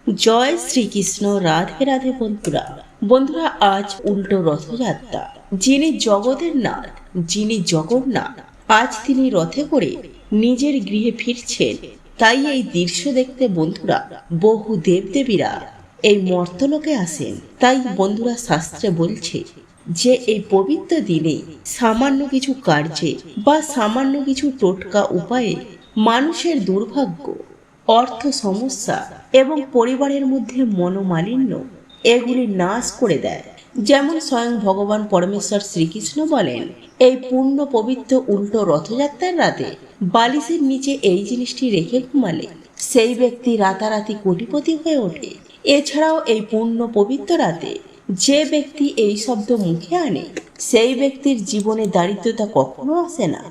জয় শ্রীকৃষ্ণ। রাধে রাধে বন্ধুরা। বন্ধুরা, আজ উল্টো রথযাত্রা। যিনি জগতের নাথ, যিনি জগন্নাথ, আজ তিনি রথে করে নিজের গৃহে ফিরছেন। তাই এই দৃশ্য দেখতে বন্ধুরা বহু দেবদেবীরা এই মর্তলোকে আসেন। তাই বন্ধুরা শাস্ত্রে বলছে যে এই পবিত্র দিনে সামান্য কিছু কার্যে বা সামান্য কিছু টোটকা উপায়ে মানুষের দুর্ভাগ্য, অর্থ সমস্যা এবং পরিবারের মধ্যে মনোমালিন্য এগুলি নাশ করে দেয়। যেমন স্বয়ং ভগবান পরমেশ্বর শ্রীকৃষ্ণ বলেন, এই পূর্ণ পবিত্র উল্টো রথযাত্রার রাতে বালিশের নিচে এই জিনিসটি রেখে ঘুমালে সেই ব্যক্তি রাতারাতি কোটিপতি হয়ে ওঠে। এছাড়াও এই পূর্ণ পবিত্র রাতে যে ব্যক্তি এই শব্দ মুখে আনে সেই ব্যক্তির জীবনে দারিদ্রতা কখনো আসে না।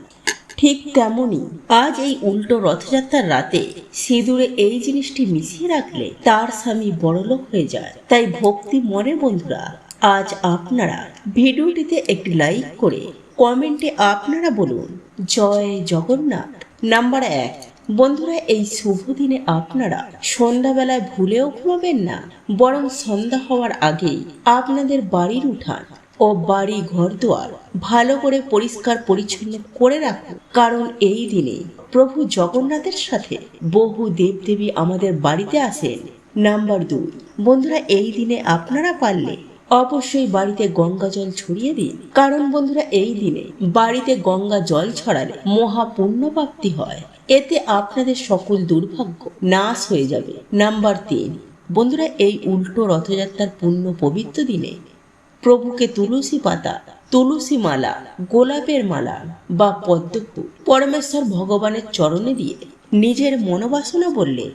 ঠিক তেমনি আজ এই উল্টো রথযাত্রার রাতে সিঁদুরে এই জিনিসটি মিশিয়ে রাখলে তার স্বামী বড়লোক হয়ে যায়। তাই ভক্তি মনে বন্ধুরা আজ আপনারা ভিডিওটিতে একটি লাইক করে কমেন্টে আপনারা বলুন জয় জগন্নাথ। নাম্বার 1, বন্ধুরা এই শুভ দিনে আপনারা সন্ধ্যাবেলায় ভুলেও ঘুমাবেন না, বরং সন্ধ্যা হওয়ার আগেই আপনাদের বাড়ির উঠান ও বাড়ি ঘরদুয়ার ভালো করে পরিষ্কার পরিচ্ছন্ন করে রাখুন। কারণ এই দিনে প্রভু জগন্নাথের সাথে বহু দেবদেবী আমাদের বাড়িতে আসেন। নাম্বার 2, বন্ধুরা এই দিনে আপনারা পারলে অবশ্যই বাড়িতে গঙ্গা জল ছড়িয়ে দিন। কারণ বন্ধুরা এই দিনে বাড়িতে গঙ্গা জল ছড়ালে মহা পুণ্য প্রাপ্তি হয়। এতে আপনাদের সকল দুর্ভাগ্য নাশ হয়ে যাবে। নাম্বার 3, বন্ধুরা এই উল্টো রথযাত্রার পুণ্য পবিত্র দিনে প্রভুকে তুলসী পাতা, তুলসী মালা, গোলাপের মালা বা পদ্মফুল পরমেশ্বর ভগবানের চরণে দিয়ে নিজের মনোবাসনা বললে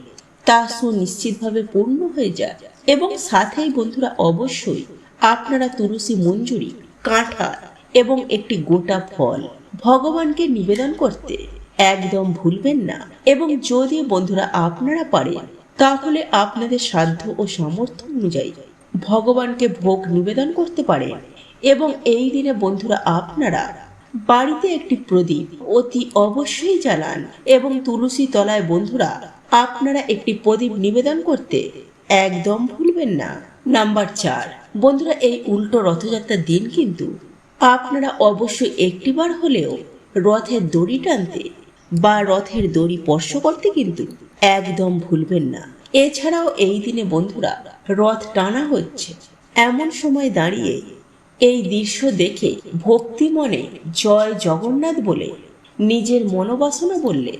তা সুনিশ্চিতভাবে পূর্ণ হয়ে যায়। এবং সাথেই বন্ধুরা অবশ্যই আপনারা তুলসী মঞ্জুরি, কাঁঠাল এবং একটি গোটা ফল ভগবানকে নিবেদন করতে একদম ভুলবেন না। এবং যদি বন্ধুরা আপনারা পারেন তাহলে আপনাদের সাধ্য ও সামর্থ্য অনুযায়ী ভগবানকে ভোগ নিবেদন করতে পারেন। এবং এই দিনে বন্ধুরা আপনারা বাড়িতে একটি প্রদীপ অতি অবশ্যই জ্বালান এবং তুলসী তলায় বন্ধুরা আপনারা একটি প্রদীপ নিবেদন করতে একদম ভুলবেন না। নাম্বার 4, বন্ধুরা এই উল্টো রথযাত্রার দিন কিন্তু আপনারা অবশ্যই একটিবার হলেও রথের দড়ি টানতে বা রথের দড়ি স্পর্শ করতে কিন্তু একদম ভুলবেন না। এছাড়াও এই দিনে বন্ধুরা রথ টানা হচ্ছে এমন সময় দাঁড়িয়ে এই দৃশ্য দেখে ভক্তি মনে জয় জগন্নাথ বলে নিজের মনোবাসনা বললে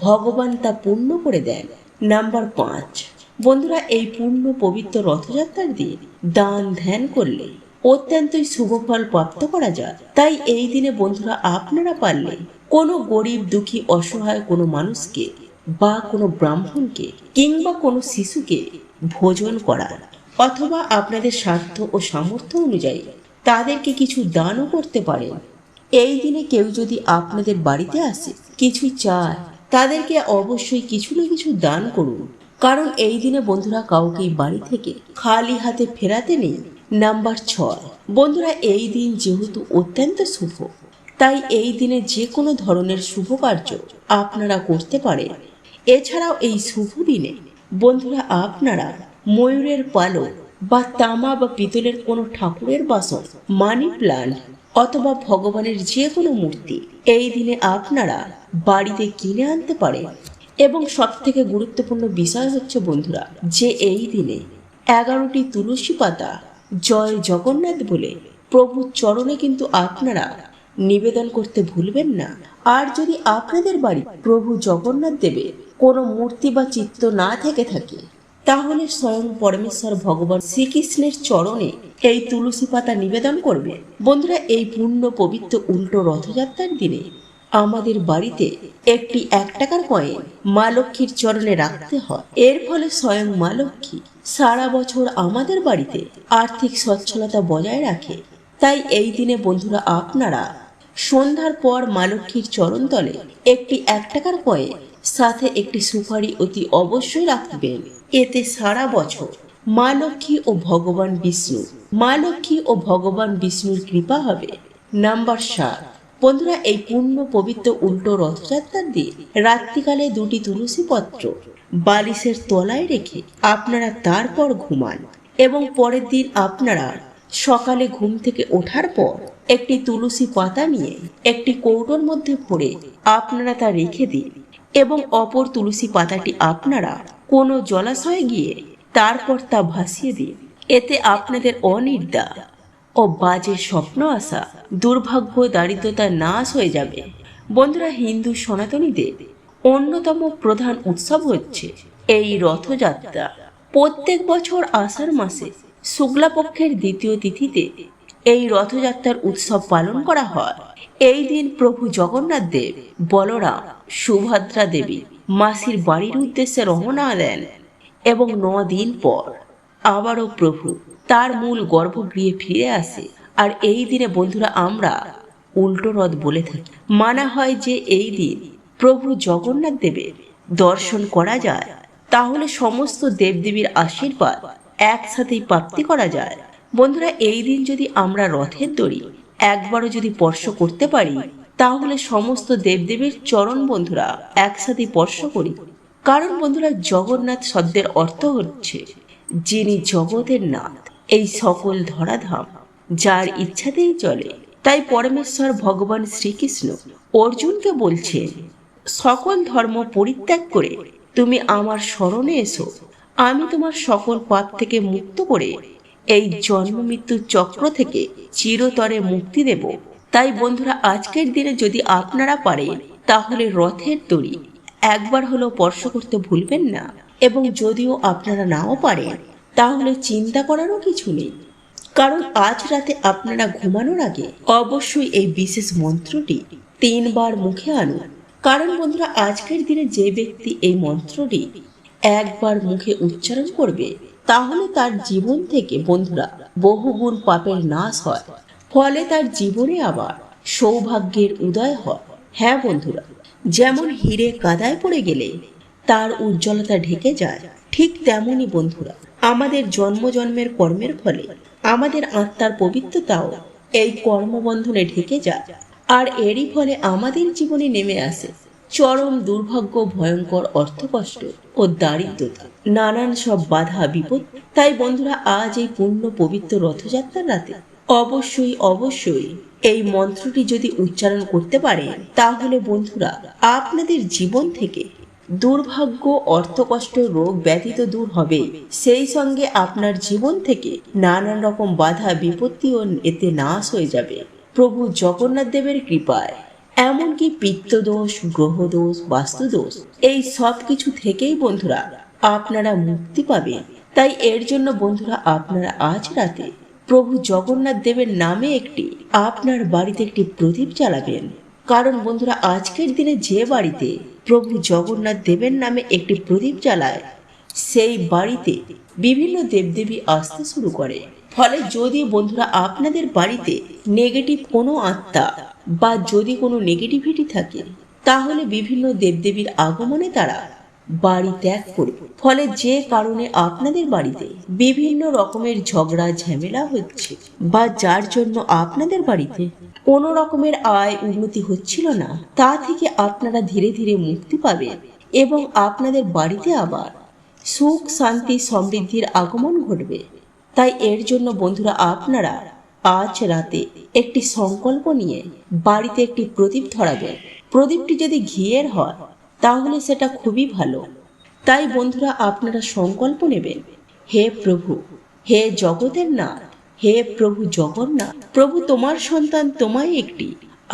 ভগবান তা পূর্ণ করে দেন। নাম্বার 5, বন্ধুরা এই পূর্ণ পবিত্র রথযাত্রার দিন দান ধ্যান করলে অত্যন্তই শুভ ফল প্রাপ্ত করা যায়। তাই এই দিনে বন্ধুরা আপনারা পারলে কোনো গরিব দুঃখী অসহায় কোনো মানুষকে বা কোনো ব্রাহ্মণকে কিংবা কোনো শিশুকে ভোজন করান, অথবা আপনাদের স্বার্থ ও সামর্থ্য অনুযায়ী তাদেরকে কিছু দানও করতে পারেন। এই দিনে কেউ যদি আপনাদের বাড়িতে আসে কিছু চায় তাদেরকে অবশ্যই কিছু না কিছু দান করুন। কারণ এই দিনে বন্ধুরা কাউকেই বাড়ি থেকে খালি হাতে ফেরাতে নেই। নাম্বার 6, বন্ধুরা এই দিন যেহেতু অত্যন্ত শুভ, তাই এই দিনে যে কোনো ধরনের শুভ কার্য আপনারা করতে পারেন। এছাড়াও এই শুভ দিনে বন্ধুরা আপনারা ময়ূরের পালক বা তামা বা পিতলের কোনো ঠাকুরের বাসন, মানি প্লান্ট অথবা ভগবানের যে কোনো মূর্তি এই দিনে আপনারা বাড়িতে কিনে আনতে পারেন। এবং সব থেকে গুরুত্বপূর্ণ বিষয় হচ্ছে বন্ধুরা যে এই দিনে 11টি তুলসী পাতা জয় জগন্নাথ বলে প্রভুর চরণে কিন্তু আপনারা নিবেদন করতে ভুলবেন না। আর যদি আপনাদের বাড়ি প্রভু জগন্নাথ দেবের কোনো মূর্তি বা চিত্র না থেকে থাকে তাহলে স্বয়ং পরমেশ্বর ভগবান শ্রীকৃষ্ণের চরণে এই তুলসী পাতা নিবেদন করবে। বন্ধুরা এই পূর্ণ পবিত্র উল্টো রথযাত্রার দিনে আমাদের বাড়িতে একটি 1 টাকার কয়েন মা লক্ষ্মীর চরণে রাখতে হয়। এর ফলে স্বয়ং মা লক্ষ্মী সারা বছর আমাদের বাড়িতে আর্থিক সচ্ছলতা বজায় রাখে। তাই এই দিনে বন্ধুরা আপনারা সন্ধ্যার পর মা লক্ষ্মীর চরণ তলে একটি 1 টাকার কয়েন সাথে একটি সুপারি অতি অবশ্যই রাখবেন। এতে সারা বছর মা লক্ষ্মী ও ভগবান বিষ্ণুর কৃপা হবে। নাম্বার 7, বন্ধুরা এই পূর্ণ পবিত্র উল্টো রথযাত্রার দিন রাত্রিকালে 2টি তুলসী পত্র বালিশের তলায় রেখে আপনারা তারপর ঘুমান এবং পরের দিন আপনারা সকালে ঘুম থেকে ওঠার পর একটি তুলসী পাতা নিয়ে একটি কৌটোর মধ্যে ভরে আপনারা তা রেখে দিন এবং অপর তুলসী পাতাটি আপনারা কোনো জলাশয়ে গিয়ে তারপর তা ভাসিয়ে দিন। এতে আপনাদের অনিদ্রা ও বাজে স্বপ্ন আসা, দুর্ভাগ্য, দারিদ্রতা নাশ হয়ে যাবে। বন্ধুরা, হিন্দু সনাতনীদের অন্যতম প্রধান উৎসব হচ্ছে এই রথযাত্রা। প্রত্যেক বছর আষাঢ় মাসে শুক্লাপক্ষের দ্বিতীয় তিথিতে এই রথযাত্রার উৎসব পালন করা হয়। এই দিন প্রভু জগন্নাথ দেব, বলরাম, সুভদ্রা দেবী মাসির বাড়ির উদ্দেশ্যে রওনা দেন এবং 9 দিন পর আবারও প্রভু তার মূল গর্ভগৃহে ফিরে আসে। আর এই দিনে বন্ধুরা আমরা উল্টো রথ বলে থাকি। মানা হয় যে এই দিন প্রভু জগন্নাথ দেবের দর্শন করা যায়, তাহলে সমস্ত দেবদেবীর আশীর্বাদ একসাথেই প্রাপ্তি করা যায়। বন্ধুরা, এই দিন যদি আমরা রথের দড়ি একবারও যদি স্পর্শ করতে পারি, তাহলে সমস্ত দেবদেবীর চরণ বন্ধুরা একসাথে স্পর্শ করি। কারণ বন্ধুরা, জগন্নাথ শব্দের অর্থ হচ্ছে যিনি জগতের নাথ, এই সকল ধরাধাম যার ইচ্ছাতেই চলে। তাই পরমেশ্বর ভগবান শ্রীকৃষ্ণ অর্জুনকে বলছেন, সকল ধর্ম পরিত্যাগ করে তুমি আমার শরণে এসো, আমি তোমার সকল পাপ থেকে মুক্ত করে এই জন্ম মৃত্যুর চক্র থেকে চিরতরে মুক্তি দেব। তাই বন্ধুরা, আজকের দিনে যদি আপনারা পারেন তাহলে রথের দড়ি একবার হলেও স্পর্শ করতে ভুলবেন না। এবং যদিও আপনারা নাও পারেন তাহলে চিন্তা করারও কিছু নেই, কারণ আজ রাতে আপনারা ঘুমানোর আগে অবশ্যই এই বিশেষ মন্ত্রটি 3 বার মুখে আনুন। কারণ বন্ধুরা, আজকের দিনে যে ব্যক্তি এই মন্ত্রটি একবার মুখে উচ্চারণ করবে, তাহলে তার জীবন থেকে বন্ধুরা বহুগুণ পাপের নাশ হয়, ফলে তার জীবনে আবার সৌভাগ্যের উদয় হয়। হ্যাঁ বন্ধুরা, যেমন হিরে কাদায় পড়ে গেলে তার উজ্জ্বলতা ঢেকে যায়, ঠিক তেমনই বন্ধুরা আমাদের জন্মের কর্মের ফলে আমাদের আত্মার পবিত্রতাও এই কর্মবন্ধনে ঢেকে যায়। আর এরই ফলে আমাদের জীবনে নেমে আসে চরম দুর্ভাগ্য, ভয়ঙ্কর অর্থকষ্ট ও দারিদ্রতা, নানান সব বাধা বিপদ। তাই বন্ধুরা, আজ এই পূর্ণ পবিত্র রথযাত্রার রাতে অবশ্যই এই মন্ত্রটি যদি উচ্চারণ করতে পারেন, তাহলে বন্ধুরা আপনাদের জীবন থেকে দুর্ভাগ্য, অর্থকষ্ট, রোগ ব্যাধি তো দূর হবে, সেই সঙ্গে আপনার জীবন থেকে নানান রকম বাধা বিপত্তিও এতে নাশ হয়ে যাবে প্রভু জগন্নাথ দেবের কৃপায়। এমনকি পিত্তদোষ, গ্রহদোষ, বাস্তুদোষ, এই সব কিছু থেকেই বন্ধুরা আপনারা মুক্তি পাবেন। তাই এর জন্য বন্ধুরা আপনারা আজ রাতে প্রভু জগন্নাথ দেবের নামে আপনার বাড়িতে একটি প্রদীপ জ্বালাবেন। কারণ বন্ধুরা, আজকের দিনে যে বাড়িতে প্রভু জগন্নাথ দেবের নামে একটি প্রদীপ জ্বালায়, সেই বাড়িতে বিভিন্ন দেবদেবী আসতে শুরু করে। ফলে যদি বন্ধুরা আপনাদের বাড়িতে নেগেটিভ কোনো আত্মা বা যদি কোনো নেগেটিভিটি থাকে, তাহলে বিভিন্ন দেবদেবীর আগমনে তারা বাড়ি ত্যাগ করবে। ফলে যে কারণে আপনাদের বাড়িতে বিভিন্ন রকমের ঝগড়া ঝামেলা হচ্ছে, বা যার জন্য আপনাদের বাড়িতে কোনো রকমের আয় উন্নতি হচ্ছিল না, তা থেকে আপনারা ধীরে ধীরে মুক্তি পাবেন এবং আপনাদের বাড়িতে আবার সুখ, শান্তি, সমৃদ্ধির আগমন ঘটবে। তাই এর জন্য বন্ধুরা আপনারা আজ রাতে একটি সংকল্প নিয়ে বাড়িতে একটি প্রদীপ ধরাবেন। প্রদীপটি যদি ঘিয়ের হয় তাহলে সেটা খুবই ভালো। তাই বন্ধুরা আপনারা সংকল্প নেবেন, হে প্রভু, হে জগতের নাথ, হে প্রভু জগন্নাথ, প্রভু তোমার সন্তান তোমায় একটি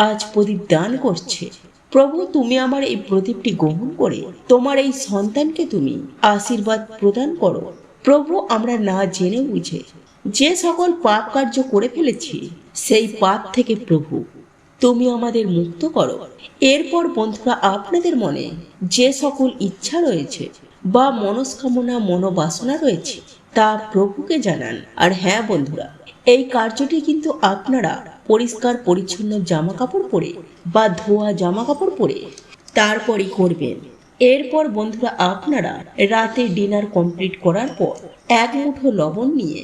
আজ প্রদীপ দান করছে। প্রভু তুমি আমার এই প্রদীপটি গ্রহণ করে তোমার এই সন্তানকে তুমি আশীর্বাদ প্রদান করো। প্রভু আমরা না জেনে বুঝে যে সকল পাপ কার্য করে ফেলেছি, সেই পাপ থেকে প্রভু তুমি আমাদের মুক্ত করো। এরপর বন্ধুরা আপনাদের মনে যে সকল ইচ্ছা রয়েছে বা মনস্কামনা, মনোবাসনা রয়েছে, তা প্রভুকে জানান। আর হ্যাঁ বন্ধুরা, এই কার্যটি কিন্তু আপনারা পরিষ্কার পরিচ্ছন্ন জামা কাপড় পরে বা ধোয়া জামা কাপড় পরে তারপরই করবেন। এরপর বন্ধুরা আপনারা রাতে ডিনার কমপ্লিট করার পর 1 মুঠো লবণ নিয়ে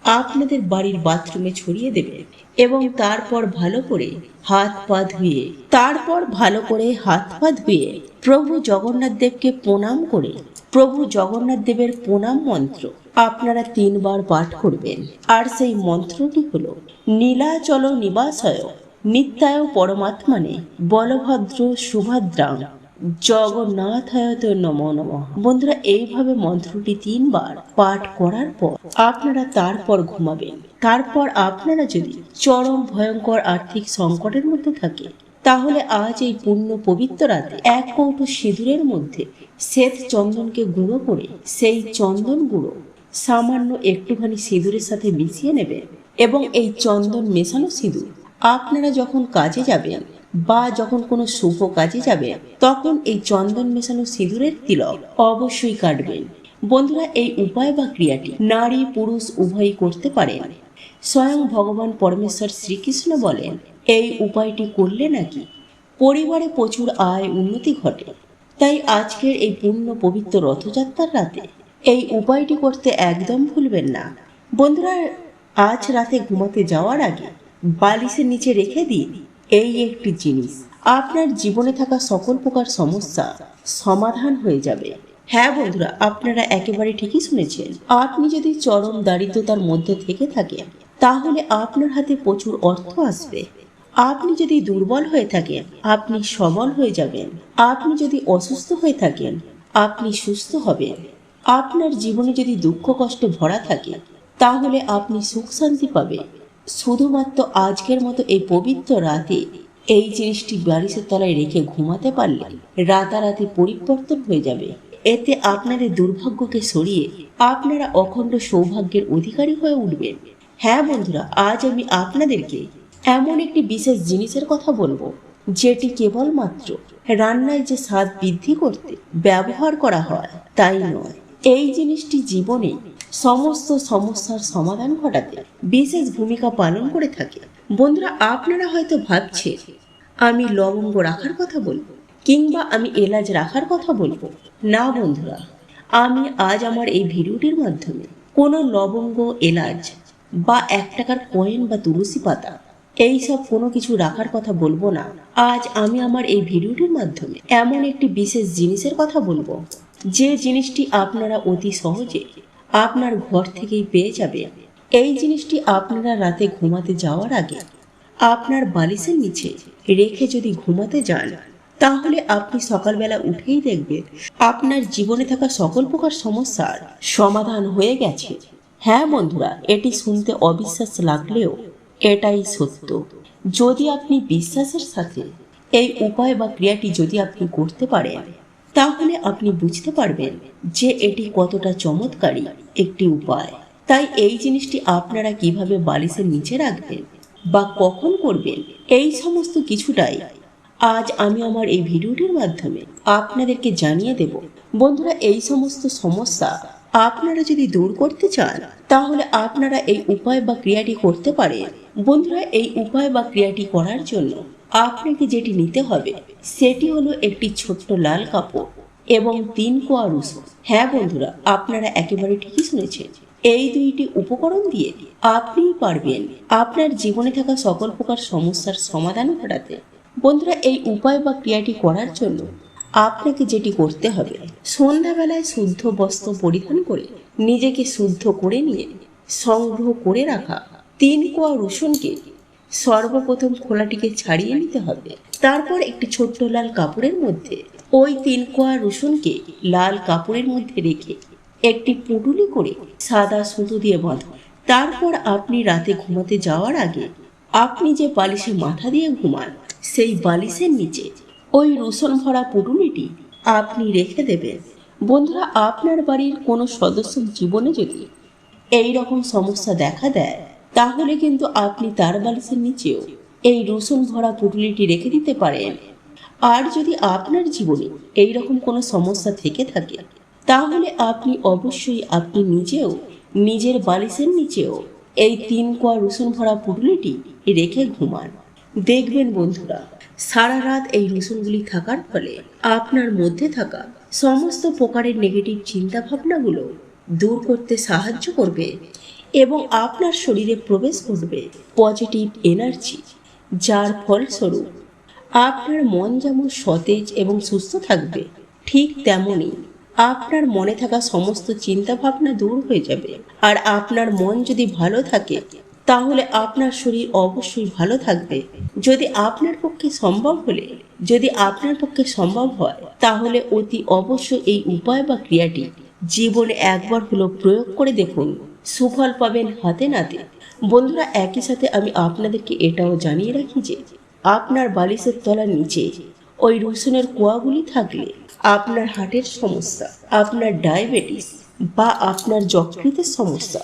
আপনাদের বাড়ির বাথরুমে ছড়িয়ে দেবেন এবং তারপর ভালো করে হাত পা ধুয়ে প্রভু জগন্নাথ দেবকে প্রণাম করে প্রভু জগন্নাথ দেবের প্রণাম মন্ত্র আপনারা 3 বার পাঠ করবেন। আর সেই মন্ত্রটি হলো নীলাচল নিবাসায় নিত্যায় পরমাত্মানে বলভদ্র সুভদ্রাং জগন্নাথায় নমো নমঃ। বন্ধুরা, এইভাবে মন্ত্রটি 3 বার পাঠ করার পর আপনারা তারপর ঘুমাবেন। তারপর আপনারা যদি চরম ভয়ঙ্কর আর্থিক সংকটের মধ্যে থাকে, তাহলে আজ এই পুণ্য পবিত্র রাতে 1 কৌটো সিঁদুরের মধ্যে শ্বেত চন্দনকে গুঁড়ো করে সেই চন্দন গুঁড়ো সামান্য একটুখানি সিঁদুরের সাথে মিশিয়ে নেবেন এবং এই চন্দন মেশানো সিঁদুর আপনারা যখন কাজে যাবেন বা যখন কোনো শুভ কাজে যাবেন, তখন এই চন্দন মেশানো সিঁদুরের তিলক অবশ্যই কাটবেন। বন্ধুরা, এই উপায় বা ক্রিয়াটি নারী পুরুষ উভয়ই করতে পারেন। স্বয়ং ভগবান পরমেশ্বর শ্রীকৃষ্ণ বলেন, এই উপায়টি করলে নাকি পরিবারে প্রচুর আয় উন্নতি ঘটে। তাই আজকের এই পূর্ণ পবিত্র রথযাত্রার রাতে এই উপায়টি করতে একদম ভুলবেন না। বন্ধুরা, আজ রাতে ঘুমাতে যাওয়ার আগে বালিশের নিচে রেখে দিন এই একটি জিনিস, আপনার জীবনে থাকা সকল প্রকার সমস্যা সমাধান হয়ে যাবে। হ্যাঁ বন্ধুরা, আপনারা একেবারে ঠিকই শুনেছেন। আপনি যদি চরম দারিদ্রতার মধ্যে থেকে থাকেন, তাহলে আপনার হাতে প্রচুর অর্থ আসবে। আপনি যদি দুর্বল হয়ে থাকেন, আপনি সবল হয়ে যাবেন। আপনি যদি অসুস্থ হয়ে থাকেন, আপনি সুস্থ হবেন। আপনার জীবনে যদি দুঃখ কষ্টে ভরা থাকে, তাহলে আপনি সুখ শান্তি পাবেন। শুধুমাত্র আজকের মতো এই পবিত্র রাতে এই জিনিসটি বালিশের তলায় রেখে ঘুমাতে পারলে রাতারাতি পরিবর্তন হয়ে যাবে। এতে আপনাদের দুর্ভাগ্যকে সরিয়ে আপনারা অখণ্ড সৌভাগ্যের অধিকারী হয়ে উঠবেন। হ্যাঁ বন্ধুরা, আজ আমি আপনাদেরকে এমন একটি বিশেষ জিনিসের কথা বলবো, যেটি কেবলমাত্র রান্নায় যে স্বাদ বৃদ্ধি করতে ব্যবহার করা হয় তাই নয়, এই জিনিসটি জীবনে সমস্ত সমস্যার সমাধান ঘটাতে বিশেষ ভূমিকা পালন করে থাকে। বন্ধুরা, আপনারা হয়তো ভাবছেন আমি লবঙ্গ রাখার কথা বলবো কিংবা আমি এলাচ রাখার কথা বলবো। না বন্ধুরা, আমি আজ আমার এই ভিডিওটির মাধ্যমে কোনো লবঙ্গ, এলাচ বা 1 টাকার কয়েন বা তুলসী পাতা এইসব কোনো কিছু রাখার কথা বলবো না। আজ আমি আমার এই ভিডিওটির মাধ্যমে এমন একটি বিশেষ জিনিসের কথা বলবো, যে জিনিসটি আপনারা অতি সহজে আপনার ঘর থেকেই পেয়ে যাবেন। এই জিনিসটি আপনারা রাতে ঘুমাতে যাওয়ার আগে আপনার বালিশের নিচে রেখে যদি ঘুমাতে যান, তাহলে আপনি সকালবেলা উঠেই দেখবেন আপনার জীবনে থাকা সকল প্রকার সমস্যার সমাধান হয়ে গেছে। হ্যাঁ বন্ধুরা, এটি শুনতে অবিশ্বাস লাগলেও এটাই সত্য। যদি আপনি বিশ্বাসের সাথে এই উপায় বা ক্রিয়াটি যদি আপনি করতে পারেন, তাহলে আপনি বুঝতে পারবেন যে এটি কতটা চমৎকারী একটি উপায়। তাই এই জিনিসটি আপনারা কিভাবে বালিশের নিচে রাখবেন বা কখন করবেন, এই সমস্ত কিছুটাই আজ আমি আমার এই ভিডিওটির মাধ্যমে আপনাদেরকে জানিয়ে দেব। বন্ধুরা, এই সমস্ত সমস্যা আপনারা যদি দূর করতে চান, তাহলে আপনারা এই উপায় বা ক্রিয়াটি করতে পারেন। বন্ধুরা, এই উপায় বা ক্রিয়াটি করার জন্য আপনাকে যেটি নিতে হবে সেটি হলো একটি ছোট্ট লাল কাপড় এবং 3 কোয়া রসুন। হ্যাঁ বন্ধুরা, আপনারা একেবারে ঠিকই শুনেছেন। এই 2টি উপকরণ দিয়ে আপনিই পারবেন আপনার জীবনে থাকা সকল প্রকার সমস্যার সমাধান ঘটাতে। বন্ধুরা, এই উপায় বা ক্রিয়াটি করার জন্য আপনাকে যেটি করতে হবে, সন্ধ্যাবেলায় শুদ্ধ বস্ত্র পরিধান করে নিজেকে শুদ্ধ করে নিয়ে সংগ্রহ করে রাখা 3 কোয়া রসুনকে সর্বপ্রথম খোলাটিকে ছাড়িয়ে নিতে হবে। তারপর একটি ছোট্ট লাল কাপড়ের মধ্যে ওই 3 কোয়া রসুনকে লাল কাপড়ের মধ্যে রেখে একটি পুটুলি করে সাদা সুতো দিয়ে বাঁধুন। তারপর আপনি রাতে ঘুমাতে যাওয়ার আগে আপনি যে বালিশে মাথা দিয়ে ঘুমান, সেই বালিশের নিচে ওই রসুন ভরা পুটুলিটি আপনি রেখে দেবেন। বন্ধুরা, আপনার বাড়ির কোনো সদস্য জীবনে যদি এই রকম সমস্যা দেখা দেয়, তাহলে কিন্তু আপনি তার বালিশের নিচেও এই রসুন ভরা পুটুলিটি রেখে দিতে পারেন। আর যদি আপনার জীবনে এই রকম কোনো সমস্যা থেকে থাকে, তাহলে আপনি অবশ্যই আপনি নিজেও নিজের বালিশের নিচেও এই 3 কোয়া রসুন ভরা পুটুলিটি রেখে ঘুমান। দেখবেন বন্ধুরা, সারা রাত এই রসুনগুলি থাকার ফলে আপনার মধ্যে থাকা সমস্ত প্রকারের নেগেটিভ চিন্তা ভাবনাগুলো দূর করতে সাহায্য করবে এবং আপনার শরীরে প্রবেশ করবে পজিটিভ এনার্জি, যার ফলস্বরূপ আপনার মন যেমন সতেজ এবং সুস্থ থাকবে, ঠিক তেমনই আপনার মনে থাকা সমস্ত চিন্তা ভাবনা দূর হয়ে যাবে। আর আপনার মন যদি ভালো থাকে তাহলে আপনার শরীর অবশ্যই ভালো থাকবে। যদি আপনার পক্ষে সম্ভব হয় তাহলে অতি অবশ্যই এই উপায় বা ক্রিয়াটি জীবনে একবার হলো প্রয়োগ করে দেখুন, সুফল পাবেন হাতে নাতে। বন্ধুরা, একই সাথে আমি আপনাদেরকে এটাও জানিয়ে রাখি যে আপনার বালিশের তলার নিচে ওই রসুনের কোয়াগুলি থাকলে আপনার হার্টের সমস্যা, আপনার ডায়াবেটিস বা আপনার যকৃতের সমস্যা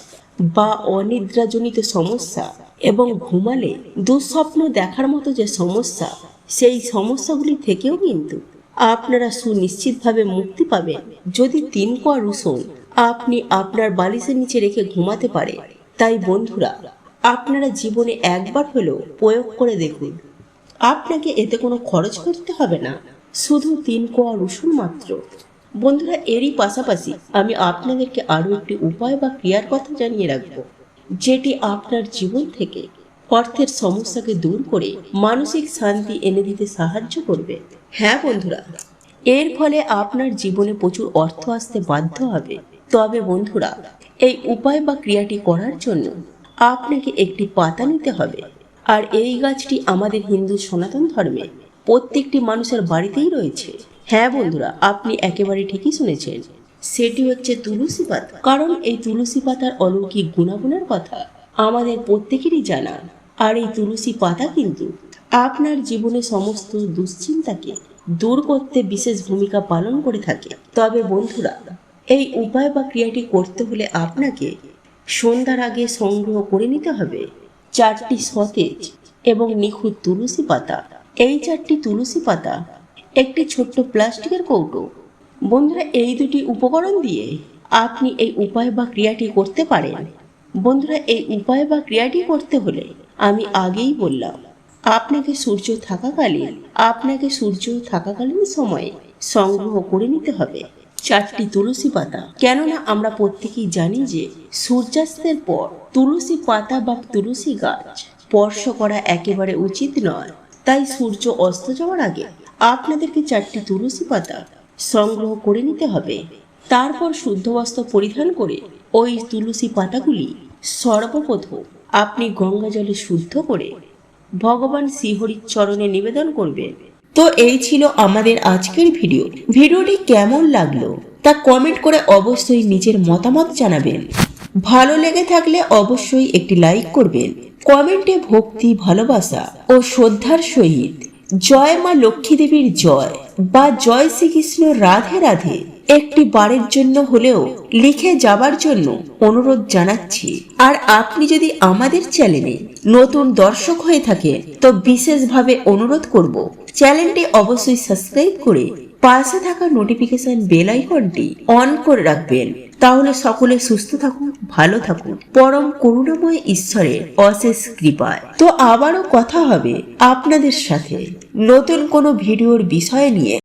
বা অনিদ্রাজনিত সমস্যা এবং ঘুমালে দুঃস্বপ্ন দেখার মতো যে সমস্যা, সেই সমস্যাগুলি থেকেও কিন্তু আপনারা সুনিশ্চিতভাবে মুক্তি পাবেন যদি 3 কোয়া রসুন আপনি আপনার বালিশের নিচে রেখে ঘুমাতে পারেন। তাই বন্ধুরা, আপনারা জীবনে একবার হলেও প্রয়োগ করে দেখুন। আপনাকে এতে কোনো খরচ করতে হবে না, শুধু 3 কোয়া রসুন মাত্র। বন্ধুরা, এরই পাশাপাশি আমি আপনাদেরকে আরো একটি উপায় বা ক্রিয়ার কথা জানিয়ে রাখবো, যেটি আপনার জীবন থেকে অর্থের সমস্যাকে দূর করে মানসিক শান্তি এনে দিতে সাহায্য করবে। হ্যাঁ বন্ধুরা, এর ফলে আপনার জীবনে প্রচুর অর্থ আসতে বাধ্য হবে। তবে বন্ধুরা, এই উপায় বা ক্রিয়াটি করার জন্য আপনাকে একটি পাতা নিতে হবে। আর এই গাছটি আমাদের হিন্দু সনাতন ধর্মে প্রত্যেকটি মানুষের বাড়িতেই রয়েছে। হ্যাঁ বন্ধুরা, আপনি একেবারে ঠিকই শুনেছেন, সেটি হচ্ছে তুলসী পাতা। কারণ এই তুলসী পাতার অলৌকিক গুণাগুণের কথা আমাদের প্রত্যেকেরই জানা। আর এই তুলসী পাতা কিন্তু আপনার জীবনে সমস্ত দুশ্চিন্তাকে দূর করতে বিশেষ ভূমিকা পালন করে থাকে। তবে বন্ধুরা, এই উপায় বা ক্রিয়াটি করতে হলে আপনাকে সন্ধ্যার আগে সংগ্রহ করে নিতে হবে 4টি সতেজ এবং নিখুঁত তুলসী পাতা। এই 4টি তুলসী পাতা একটি ছোট্ট প্লাস্টিকের কৌটো। বন্ধুরা, এই দুটি উপকরণ দিয়ে আপনি এই উপায় বা ক্রিয়াটি করতে পারেন। বন্ধুরা, এই উপায় বা ক্রিয়াটি করতে হলে আমি আগেই বললাম, আপনাকে সূর্য থাকাকালীন সময়ে সংগ্রহ করে নিতে হবে 4টি তুলসী পাতা। কেননা আমরা প্রত্যেকেই জানি যে সূর্যাস্তের পর তুলসী পাতা বা তুলসী গাছ স্পর্শ করা একেবারে উচিত নয়। তাই সূর্য অস্ত যাওয়ার আগে আপনাদেরকে 4টি তুলসী পাতা সংগ্রহ করে নিতে হবে। তারপর শুদ্ধ বস্ত্র পরিধান করে ওই তুলসী পাতাগুলি সর্বপ্রথম আপনি গঙ্গা জলে শুদ্ধ করে ভগবান শ্রীহরির চরণে নিবেদন করবেন। তো এই ছিল আমাদের আজকের ভিডিওটি কেমন লাগলো তা কমেন্ট করে অবশ্যই নিজের মতামত জানাবেন। ভালো লেগে থাকলে অবশ্যই একটি লাইক করবেন। কমেন্টে ভক্তি, ভালোবাসা ও শ্রদ্ধার সহিত জয় মা লক্ষ্মী দেবীর জয় বা জয় শ্রীকৃষ্ণ রাধে রাধে একটি বারের জন্য হলেও লিখে যাবার জন্য অনুরোধ জানাচ্ছি। আর আপনি যদি আমাদের চ্যানেলে নতুন দর্শক হয়ে থাকেন তো বিশেষভাবে অনুরোধ করব, চ্যানেলটি অবশ্যই সাবস্ক্রাইব করে পাশে থাকা নোটিফিকেশন বেল আইকনটি অন করে রাখবেন। তাহলে সকলে সুস্থ থাকুন, ভালো থাকুন, পরম করুণাময় ঈশ্বরের অশেষ কৃপায়। তো আবারও কথা হবে আপনাদের সাথে নতুন কোনো ভিডিওর বিষয় নিয়ে।